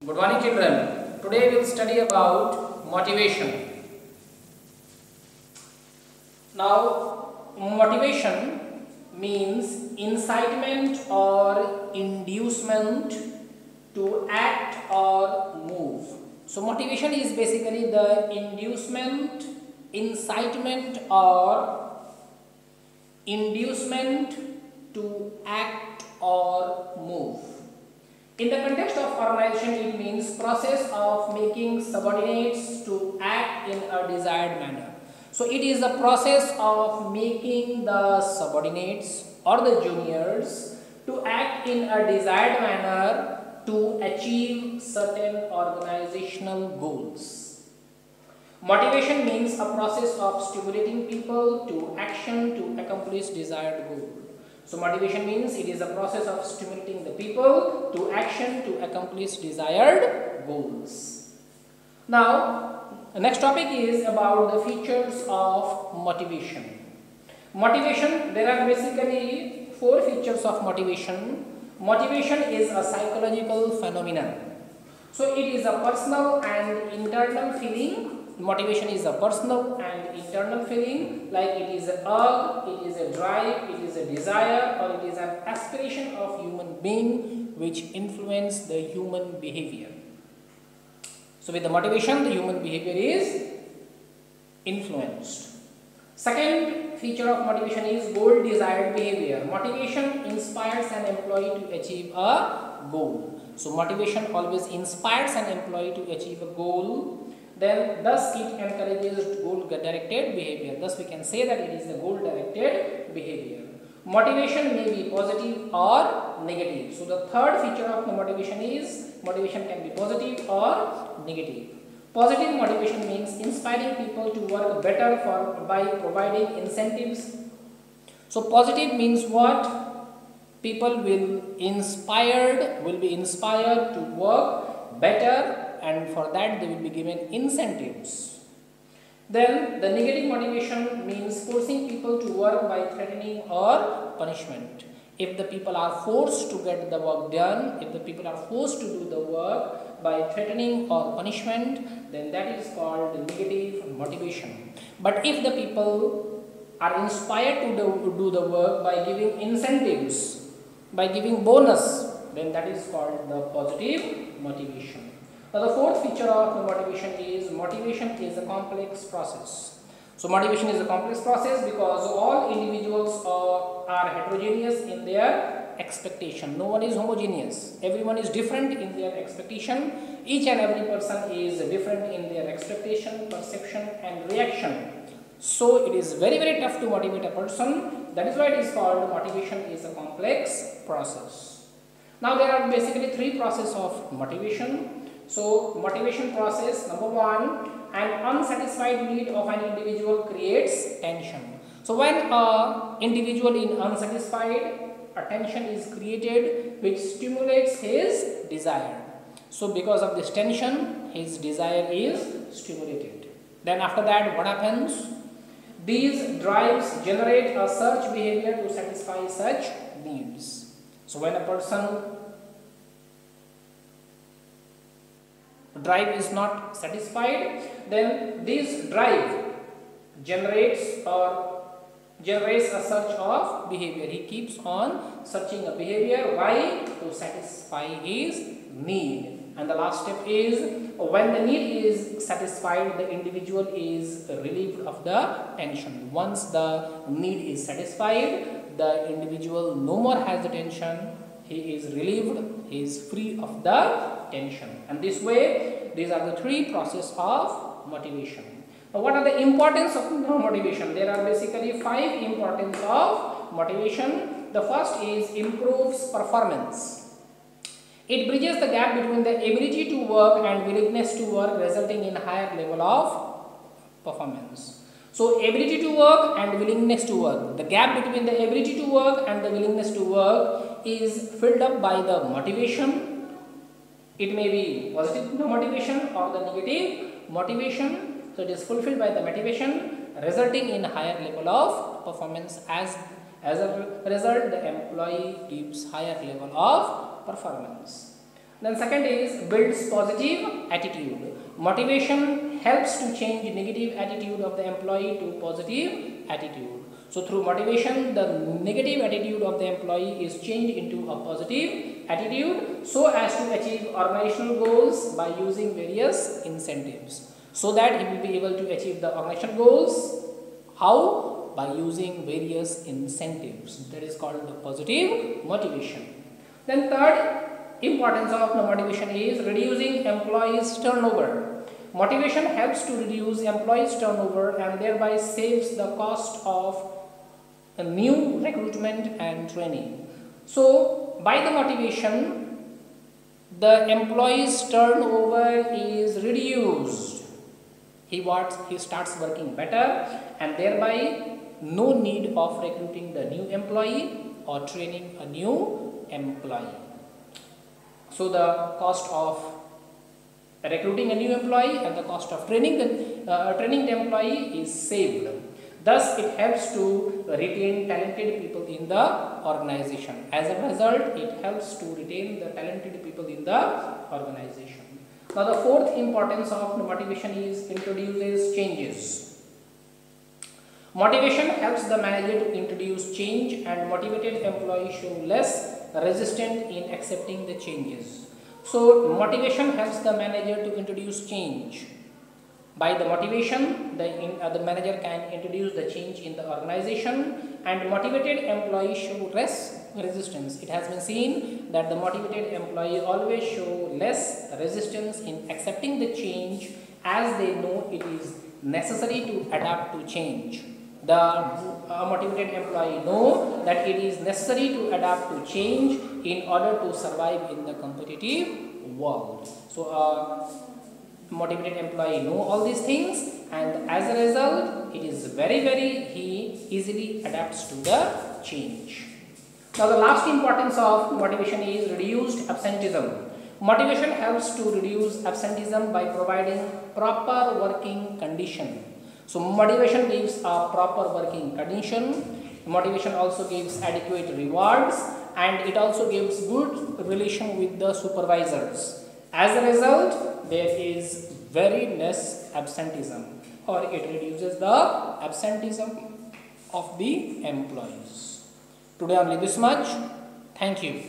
Good morning, children. Today we will study about motivation. Now, motivation means incitement or inducement to act or move. So, motivation is basically the inducement, incitement or inducement to act or move. In the context of organization, it means process of making subordinates to act in a desired manner. So it is the process of making the subordinates or the juniors to act in a desired manner to achieve certain organizational goals. Motivation means a process of stimulating people to action to accomplish desired goal. So motivation means it is a process of stimulating the people to action to accomplish desired goals. Now, the next topic is about the features of motivation. Motivation, there are basically 4 features of motivation. Motivation is a psychological phenomenon. So it is a personal and internal feeling. Motivation is a personal and internal feeling, like it is a urge, it is a drive, it is a desire, or it is an aspiration of human being which influence the human behavior. So with the motivation, the human behavior is influenced. Second feature of motivation is goal desired behavior. Motivation inspires an employee to achieve a goal. So motivation always inspires an employee to achieve a goal. Then thus it encourages goal directed behavior. Thus we can say that it is the goal directed behavior. Motivation may be positive or negative. So the third feature of the motivation is motivation can be positive or negative. Positive motivation means inspiring people to work better by providing incentives. So positive means what? People will be inspired to work better, and for that they will be given incentives. Then the negative motivation means forcing people to work by threatening or punishment. If the people are forced to get the work done, if the people are forced to do the work by threatening or punishment, then that is called negative motivation. But if the people are inspired to do the work by giving incentives, by giving bonus, then that is called the positive motivation. Now the fourth feature of the motivation is a complex process. So motivation is a complex process because all individuals are heterogeneous in their expectation. No one is homogeneous. Everyone is different in their expectation. Each and every person is different in their expectation, perception and reaction. So it is very tough to motivate a person. That is why it is called motivation is a complex process. Now there are basically 3 processes of motivation. So motivation process, number 1, an unsatisfied need of an individual creates tension. So when an individual is unsatisfied, a tension is created which stimulates his desire. So because of this tension, his desire is stimulated. Then after that, what happens? These drives generate a search behavior to satisfy such needs. So when a person drive is not satisfied, then this drive generates a search of behavior. He keeps on searching a behavior. Why? To satisfy his need. And the last step is when the need is satisfied, the individual is relieved of the tension. Once the need is satisfied, the individual no more has the tension. He is relieved, he is free of the tension. And this way, these are the 3 processes of motivation. Now, what are the importance of motivation? There are basically 5 importance of motivation. The first is improves performance. It bridges the gap between the ability to work and willingness to work, resulting in higher level of performance. So ability to work and willingness to work. The gap between the ability to work and the willingness to work is filled up by the motivation. It may be positive motivation or the negative motivation. So it is fulfilled by the motivation, resulting in higher level of performance. As a result, the employee gives higher level of performance. Then second is builds positive attitude. Motivation helps to change negative attitude of the employee to positive attitude. So through motivation, the negative attitude of the employee is changed into a positive attitude so as to achieve organizational goals by using various incentives. So that he will be able to achieve the organizational goals. How? By using various incentives. That is called the positive motivation. Then third importance of the motivation is reducing employees turnover. Motivation helps to reduce employees turnover and thereby saves the cost of a new recruitment and training. So by the motivation, the employees turnover is reduced. He starts working better and thereby no need of recruiting the new employee or training a new employee. So the cost of recruiting a new employee and the cost of training the employee is saved. Thus, it helps to retain talented people in the organization. As a result, it helps to retain the talented people in the organization. Now, the fourth importance of motivation is introduces changes. Motivation helps the manager to introduce change, and motivated employees show less resistant in accepting the changes. So, motivation helps the manager to introduce change. By the motivation, the manager can introduce the change in the organization, and motivated employees show less resistance. It has been seen that the motivated employee always show less resistance in accepting the change as they know it is necessary to adapt to change. The motivated employee know that it is necessary to adapt to change in order to survive in the competitive world. So, motivated employee know all these things, and as a result, it is he easily adapts to the change. Now, the last importance of motivation is reduced absenteeism. Motivation helps to reduce absenteeism by providing proper working condition. So, motivation gives a proper working condition. Motivation also gives adequate rewards, and it also gives good relation with the supervisors. As a result, there is very less absenteeism, or it reduces the absenteeism of the employees. Today only this much. Thank you.